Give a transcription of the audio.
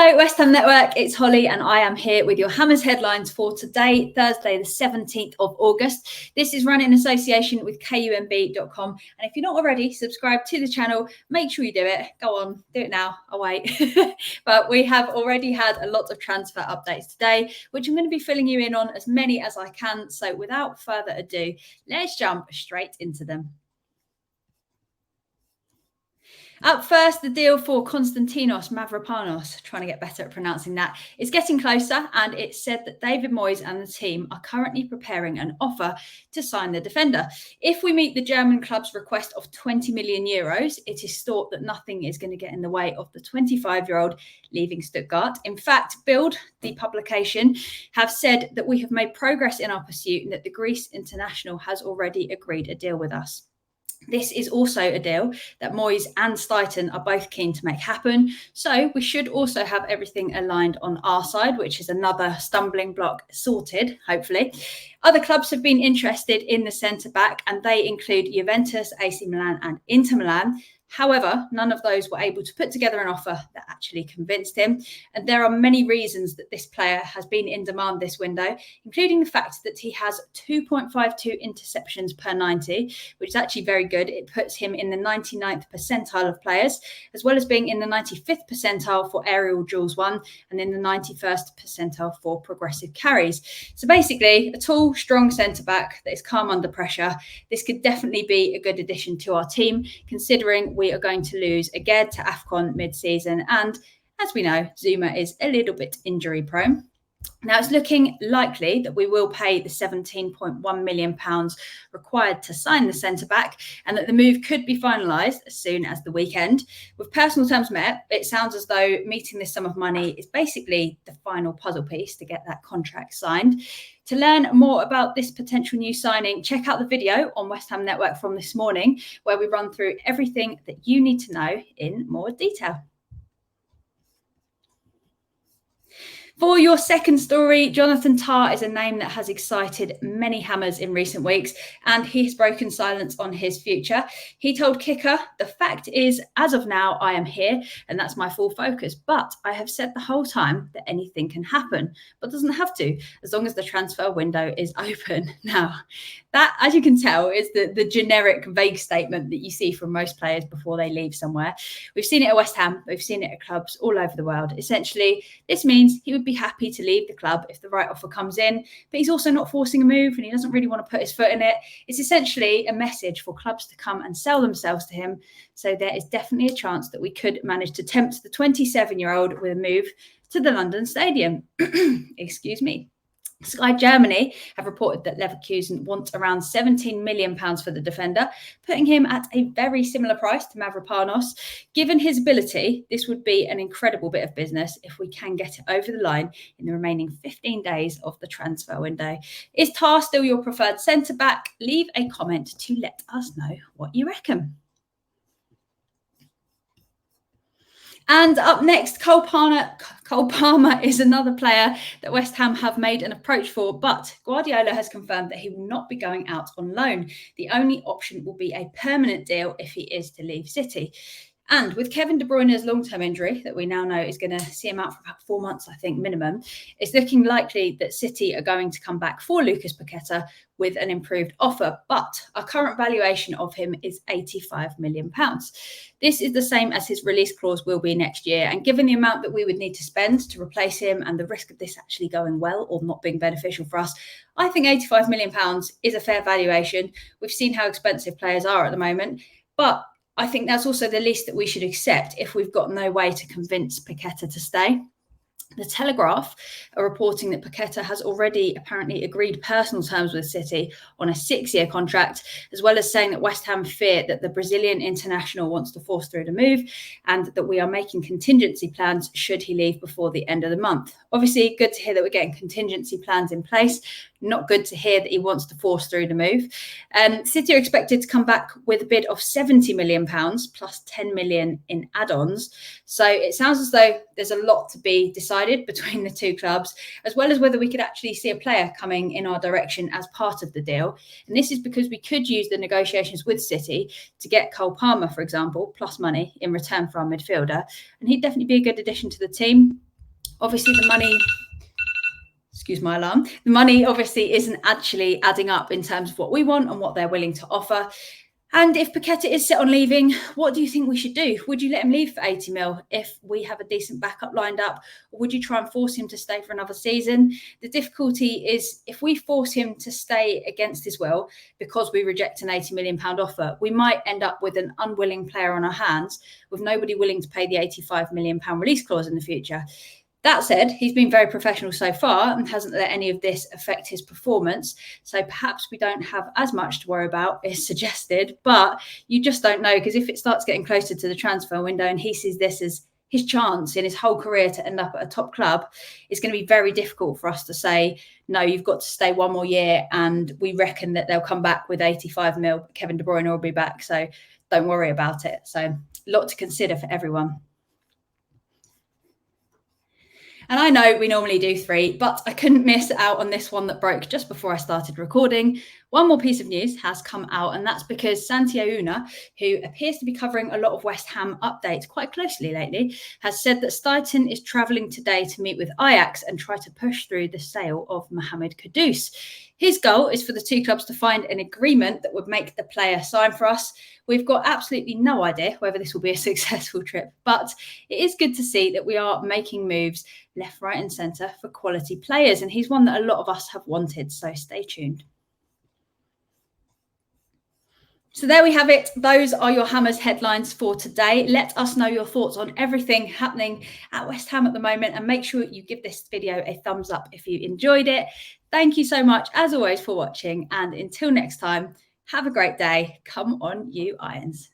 Hello, West Ham Network. It's Holly, and I am here with your Hammers headlines for today, Thursday, the 17th of August. This is run in association with KUMB.com. And if you're not already subscribed to the channel, make sure you do it. Go on, do it now. I'll wait. But we have already had a lot of transfer updates today, which I'm going to be filling you in on as many as I can. So without further ado, let's jump straight into them. Up first, the deal for Konstantinos Mavropanos, trying to get better at pronouncing that, is getting closer, and it's said that David Moyes and the team are currently preparing an offer to sign the defender. If we meet the German club's request of 20 million euros, it is thought that nothing is going to get in the way of the 25-year-old leaving Stuttgart. In fact, Bild, the publication, have said that we have made progress in our pursuit and that the Greece international has already agreed a deal with us. This is also a deal that Moyes and Steiten are both keen to make happen. So we should also have everything aligned on our side, which is another stumbling block sorted, hopefully. Other clubs have been interested in the centre-back, and they include Juventus, AC Milan and Inter Milan. However, none of those were able to put together an offer that actually convinced him. And there are many reasons that this player has been in demand this window, including the fact that he has 2.52 interceptions per 90, which is actually very good. It puts him in the 99th percentile of players, as well as being in the 95th percentile for aerial duels won and in the 91st percentile for progressive carries. So basically, a tall, strong centre-back that is calm under pressure. This could definitely be a good addition to our team, considering we are going to lose Aged to AFCON mid-season. And as we know, Zuma is a little bit injury prone. Now, it's looking likely that we will pay the £17.1 million required to sign the centre-back, and that the move could be finalised as soon as the weekend. With personal terms met, it sounds as though meeting this sum of money is basically the final puzzle piece to get that contract signed. To learn more about this potential new signing, check out the video on West Ham Network from this morning, where we run through everything that you need to know in more detail. For your second story, Jonathan Tah is a name that has excited many Hammers in recent weeks, and he has broken silence on his future. He told Kicker, "The fact is, as of now, I am here, and that's my full focus. But I have said the whole time that anything can happen, but doesn't have to, as long as the transfer window is open." Now, that, as you can tell, is the generic vague statement that you see from most players before they leave somewhere. We've seen it at West Ham. We've seen it at clubs all over the world. Essentially, this means he would be happy to leave the club if the right offer comes in, but he's also not forcing a move and he doesn't really want to put his foot in it. It's essentially a message for clubs to come and sell themselves to him. So there is definitely a chance that we could manage to tempt the 27-year-old with a move to the London Stadium. Excuse me. Sky Germany have reported that Leverkusen want around £17 million for the defender, putting him at a very similar price to Mavropanos. Given his ability, this would be an incredible bit of business if we can get it over the line in the remaining 15 days of the transfer window. Is Tah still your preferred centre-back? Leave a comment to let us know what you reckon. And up next, Cole Palmer is another player that West Ham have made an approach for, but Guardiola has confirmed that he will not be going out on loan. The only option will be a permanent deal if he is to leave City. And with Kevin De Bruyne's long-term injury that we now know is going to see him out for about 4 months, I think, minimum, it's looking likely that City are going to come back for Lucas Paqueta with an improved offer. But our current valuation of him is £85 million. This is the same as his release clause will be next year. And given the amount that we would need to spend to replace him and the risk of this actually going well or not being beneficial for us, I think £85 million is a fair valuation. We've seen how expensive players are at the moment, but I think that's also the least that we should accept if we've got no way to convince Paqueta to stay. The Telegraph are reporting that Paqueta has already apparently agreed personal terms with City on a 6-year contract, as well as saying that West Ham fear that the Brazilian international wants to force through the move and that we are making contingency plans should he leave before the end of the month. Obviously, good to hear that we're getting contingency plans in place. Not good to hear that he wants to force through the move. City are expected to come back with a bid of £70 million plus £10 million in add-ons. So it sounds as though there's a lot to be decided between the two clubs, as well as whether we could actually see a player coming in our direction as part of the deal. And this is because we could use the negotiations with City to get Cole Palmer, for example, plus money in return for our midfielder. And he'd definitely be a good addition to the team. Obviously, the money, excuse my alarm, the money obviously isn't actually adding up in terms of what we want and what they're willing to offer. And if Paqueta is set on leaving, what do you think we should do? Would you let him leave for 80 mil if we have a decent backup lined up? Or would you try and force him to stay for another season? The difficulty is if we force him to stay against his will because we reject an £80 million offer, we might end up with an unwilling player on our hands with nobody willing to pay the £85 million release clause in the future. That said, he's been very professional so far and hasn't let any of this affect his performance. So perhaps we don't have as much to worry about as suggested, but you just don't know, because if it starts getting closer to the transfer window and he sees this as his chance in his whole career to end up at a top club, it's going to be very difficult for us to say, no, you've got to stay one more year and we reckon that they'll come back with 85 mil. Kevin De Bruyne will be back, so don't worry about it. So a lot to consider for everyone. And I know we normally do 3, but I couldn't miss out on this one that broke just before I started recording. One more piece of news has come out, and that's because Santi Auna, who appears to be covering a lot of West Ham updates quite closely lately, has said that Steiten is travelling today to meet with Ajax and try to push through the sale of Mohamed Kudus. His goal is for the two clubs to find an agreement that would make the player sign for us. We've got absolutely no idea whether this will be a successful trip, but it is good to see that we are making moves left, right and centre for quality players. And he's one that a lot of us have wanted, so stay tuned. So there we have it. Those are your Hammers headlines for today. Let us know your thoughts on everything happening at West Ham at the moment, and make sure you give this video a thumbs up if you enjoyed it. Thank you so much, as always, for watching. And until next time, have a great day. Come on, you Irons.